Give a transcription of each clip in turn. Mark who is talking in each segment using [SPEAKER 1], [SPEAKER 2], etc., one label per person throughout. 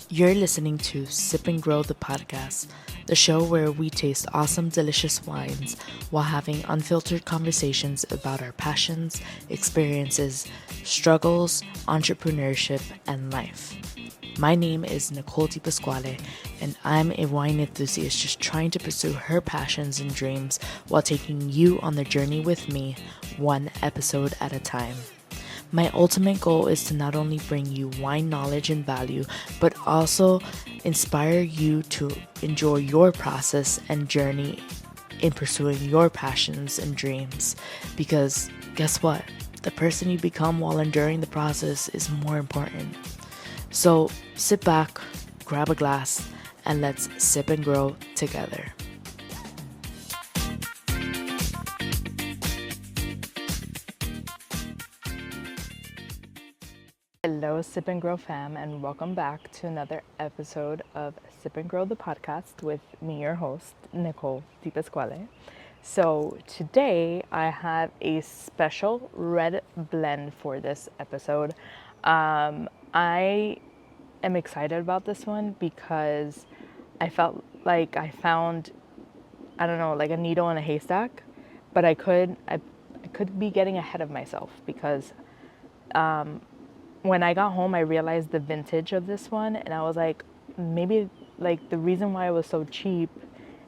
[SPEAKER 1] You're listening to Sip and Grow the podcast, the show where we taste awesome, delicious wines while having unfiltered conversations about our passions, experiences, struggles, entrepreneurship, and life. My name is Nicole Di Pasquale, and I'm a wine enthusiast just trying to pursue her passions and dreams while taking you on the journey with me, one episode at a time. My ultimate goal is to not only bring you wine knowledge and value, but also inspire you to enjoy your process and journey in pursuing your passions and dreams. Because guess what? The person you become while enduring the process is more important. So sit back, grab a glass, and let's sip and grow together. Hello, Sip and Grow fam, and welcome back to another episode of Sip and Grow the podcast with me, your host, Nicole Di Pasquale. So today I have a special red blend for this episode. I am excited about this one because I felt like I found, I don't know, like a needle in a haystack, but I could be getting ahead of myself because when I got home, I realized the vintage of this one, and I was like, maybe like the reason why it was so cheap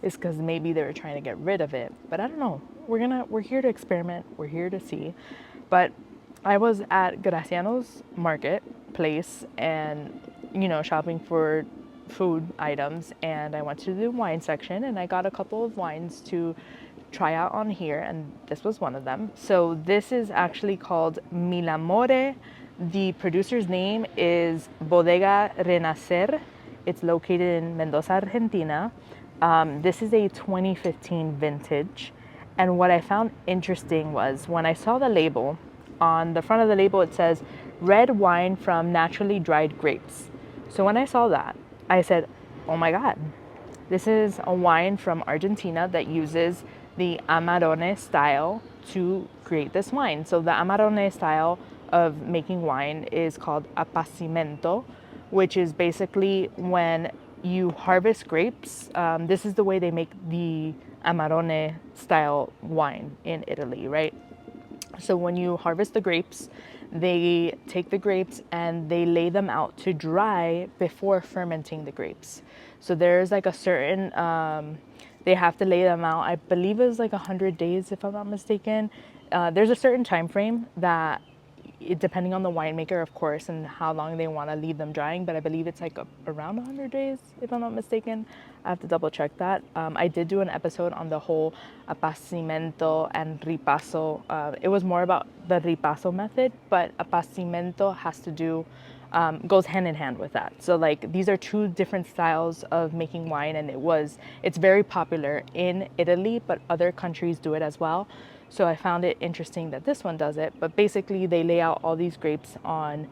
[SPEAKER 1] is because maybe they were trying to get rid of it. But I don't know. We're here to experiment. We're here to see. But I was at Graciano's marketplace and shopping for food items, and I went to the wine section and I got a couple of wines to try out on here, and this was one of them. So this is actually called Milamore. The producer's name is Bodega Renacer. It's located in Mendoza, Argentina. This is a 2015 vintage. And what I found interesting was when I saw the label, on the front of the label it says red wine from naturally dried grapes. So when I saw that, I said, oh my God, this is a wine from Argentina that uses the Amarone style to create this wine. So the Amarone style of making wine is called Appassimento, which is basically when you harvest grapes. This is the way they make the Amarone style wine in Italy, right? So when you harvest the grapes, they take the grapes and they lay them out to dry before fermenting the grapes. So there's like a certain, they have to lay them out. I believe it was like 100 days, if I'm not mistaken. There's a certain time frame that, depending on the winemaker, of course, and how long they want to leave them drying, but I believe it's like around 100 days, if I'm not mistaken. I have to double check that. I did do an episode on the whole Appassimento and Ripasso. It was more about the Ripasso method, but Appassimento has to do, goes hand in hand with that. So like these are two different styles of making wine, and it's very popular in Italy, but other countries do it as well. So I found it interesting that this one does it, but basically they lay out all these grapes on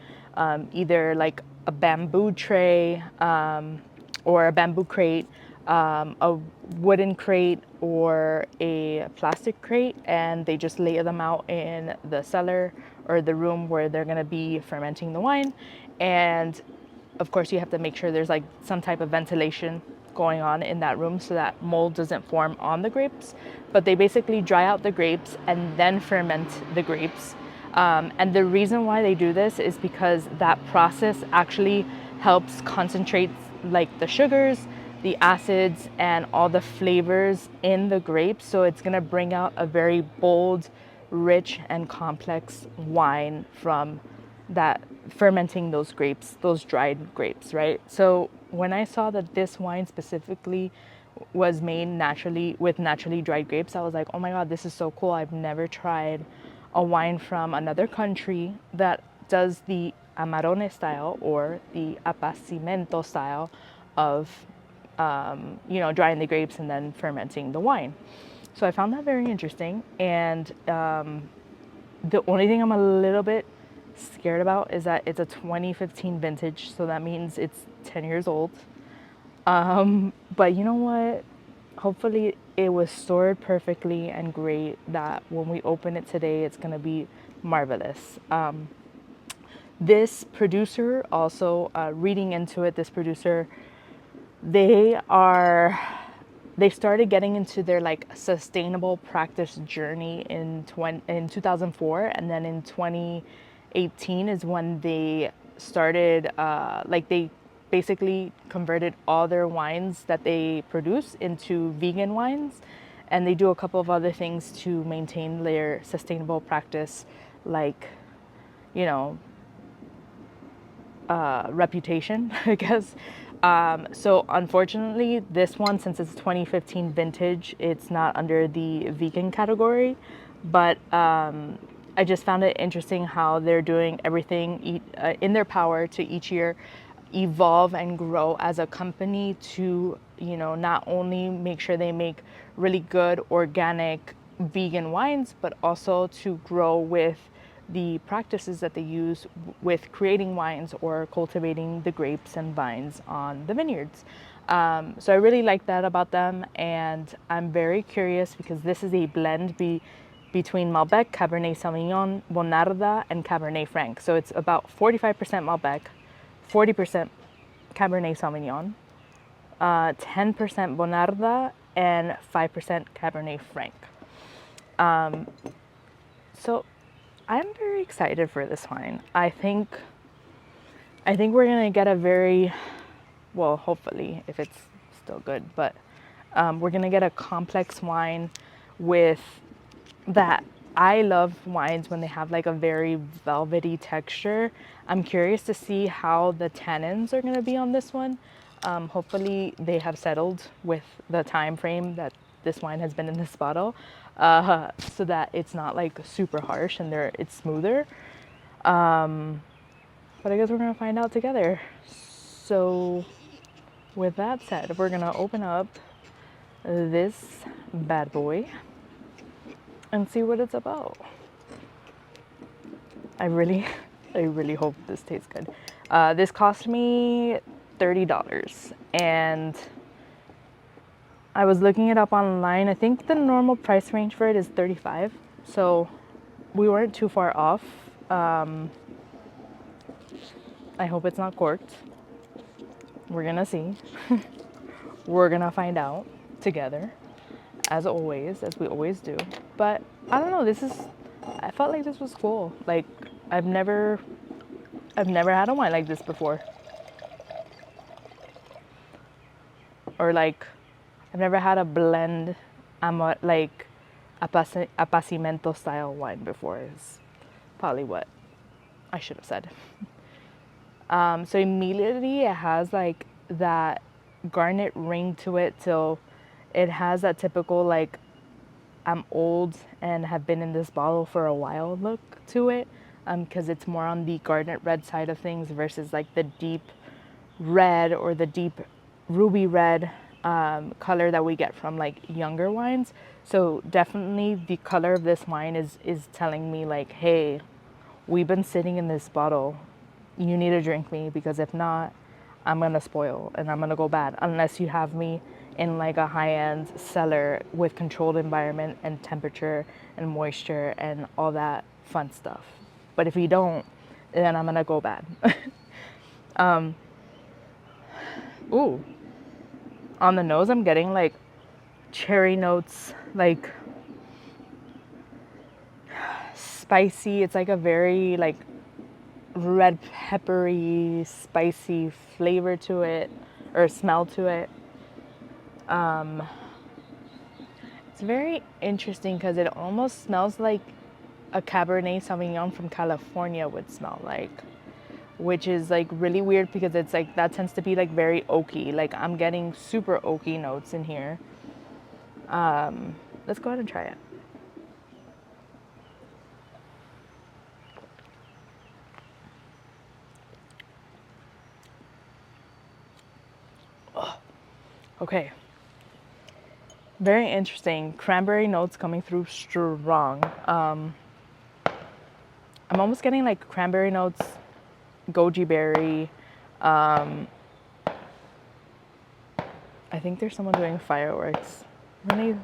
[SPEAKER 1] either like a bamboo tray or a bamboo crate, a wooden crate or a plastic crate, and they just lay them out in the cellar or the room where they're gonna be fermenting the wine. And of course you have to make sure there's like some type of ventilation going on in that room so that mold doesn't form on the grapes. But they basically dry out the grapes and then ferment the grapes. And the reason why they do this is because that process actually helps concentrate like the sugars, the acids, and all the flavors in the grapes. So it's gonna bring out a very bold, rich, and complex wine from that fermenting those grapes, those dried grapes, right? So when I saw that this wine specifically was made naturally with naturally dried grapes, I was like, oh my God, this is so cool. I've never tried a wine from another country that does the Amarone style or the Appassimento style of, drying the grapes and then fermenting the wine. So I found that very interesting. And the only thing I'm a little bit scared about is that it's a 2015 vintage, so that means it's 10 years old. But you know what? Hopefully it was stored perfectly and great that when we open it today, it's gonna be marvelous. This producer also, reading into it, this producer, they are they started getting into their like sustainable practice journey in 2004, and then in 2018 is when they started like they basically converted all their wines that they produce into vegan wines, and they do a couple of other things to maintain their sustainable practice, like, you know, reputation, I guess. So unfortunately, this one, since it's 2015 vintage, it's not under the vegan category. But I just found it interesting how they're doing everything in their power to each year evolve and grow as a company to, not only make sure they make really good organic vegan wines, but also to grow with the practices that they use with creating wines or cultivating the grapes and vines on the vineyards. So I really like that about them, and I'm very curious because this is a blend between Malbec, Cabernet Sauvignon, Bonarda, and Cabernet Franc. So it's about 45% Malbec, 40% Cabernet Sauvignon, 10% Bonarda, and 5% Cabernet Franc. So I'm very excited for this wine. I think we're gonna get a very, well, hopefully, if it's still good, but we're gonna get a complex wine with that. I love wines when they have like a very velvety texture. I'm curious to see how the tannins are gonna be on this one. Hopefully they have settled with the time frame that this wine has been in this bottle, so that it's not like super harsh and it's smoother. But I guess we're gonna find out together. So with that said, we're gonna open up this bad boy and see what it's about. I really, I really hope this tastes good. This cost me $30, and I was looking it up online. I think the normal price range for it is 35, so we weren't too far off. I hope it's not corked. We're gonna see. We're gonna find out together, as always, as we always do. But I don't know, I felt like this was cool. Like, I've never had a wine like this before. Or like, I've never had a blend, like Appassimento style wine before, is probably what I should have said. So immediately it has like that garnet ring to it, so it has that typical like I'm old and have been in this bottle for a while look to it, because it's more on the garnet red side of things versus like the deep red or the deep ruby red color that we get from like younger wines. So definitely the color of this wine is telling me like, hey, we've been sitting in this bottle. You need to drink me, because if not, I'm gonna spoil and I'm gonna go bad unless you have me in like a high-end cellar with controlled environment and temperature and moisture and all that fun stuff. But if you don't, then I'm gonna go bad. Ooh, on the nose, I'm getting like cherry notes, like spicy. It's like a very like red peppery, spicy flavor to it, or smell to it. It's very interesting because it almost smells like a Cabernet Sauvignon from California would smell like, which is like really weird because it's like that tends to be like very oaky. Like I'm getting super oaky notes in here. Let's go ahead and try it. Okay. Very interesting. Cranberry notes coming through strong. I'm almost getting like cranberry notes, goji berry. I think there's someone doing fireworks. Really,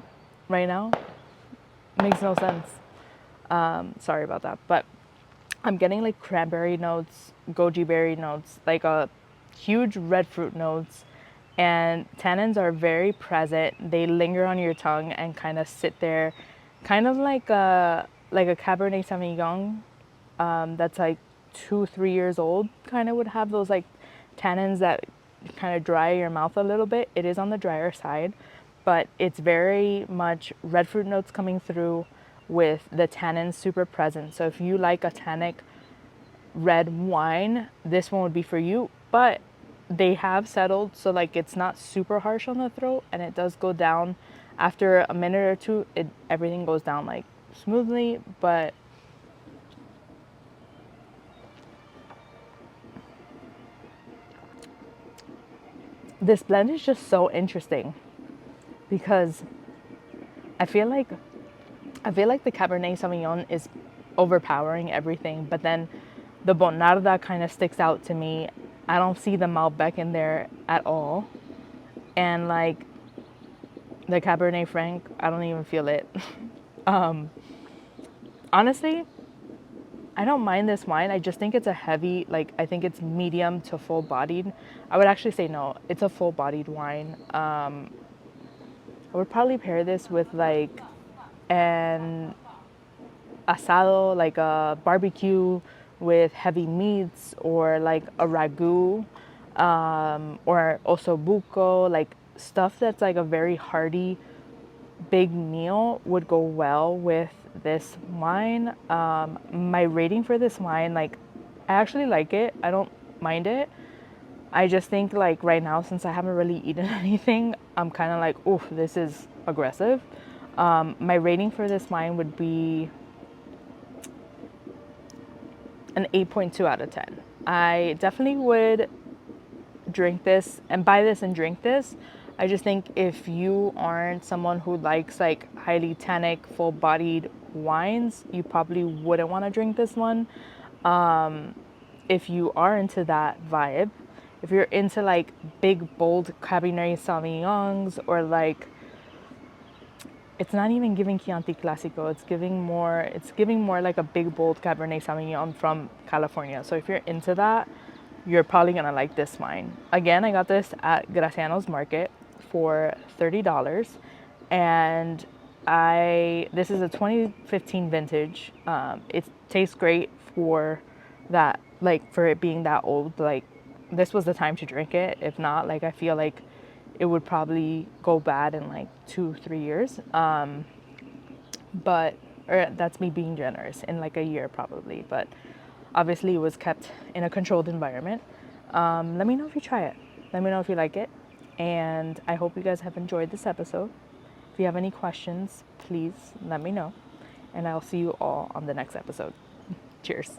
[SPEAKER 1] right now? Makes no sense. Sorry about that. But I'm getting like cranberry notes, goji berry notes, like a huge red fruit notes, and tannins are very present. They linger on your tongue and kind of sit there, kind of like a Cabernet Sauvignon that's like 2 3 years old. Kind of would have those like tannins that kind of dry your mouth a little bit. It is on the drier side, but it's very much red fruit notes coming through with the tannins super present. So if you like a tannic red wine, this one would be for you. But they have settled, so like it's not super harsh on the throat, and it does go down after a minute or two. Everything goes down like smoothly, but this blend is just so interesting because I feel like I feel like the Cabernet Sauvignon is overpowering everything, but then the Bonarda kind of sticks out to me. I don't see the Malbec in there at all. And like the Cabernet Franc, I don't even feel it. Honestly, I don't mind this wine. I just think it's a heavy, like, I think it's medium to full bodied. I would actually say no, it's a full bodied wine. I would probably pair this with like an asado, like a barbecue with heavy meats, or like a ragu, or osobuco, like stuff that's like a very hearty big meal would go well with this wine. My rating for this wine, like, I actually like it. I don't mind it. I just think like right now, since I haven't really eaten anything, I'm kind of like, oof, this is aggressive. My rating for this wine would be an 8.2 out of 10. I definitely would drink this and buy this and drink this. I just think if you aren't someone who likes like highly tannic, full bodied wines, you probably wouldn't want to drink this one. If you are into that vibe, if you're into like big, bold Cabernet Sauvignons, or like, it's not even giving Chianti Classico. It's giving more like a big, bold Cabernet Sauvignon from California. So if you're into that, you're probably gonna like this wine. Again, I got this at Graciano's Market for $30, and this is a 2015 vintage. It tastes great for that, like for it being that old. Like, this was the time to drink it. If not, like, I feel like it would probably go bad in like 2 3 years. But or that's me being generous, in like a year probably. But obviously, it was kept in a controlled environment. Let me know if you try it. Let me know if you like it. And I hope you guys have enjoyed this episode. If you have any questions, please let me know. And I'll see you all on the next episode. Cheers.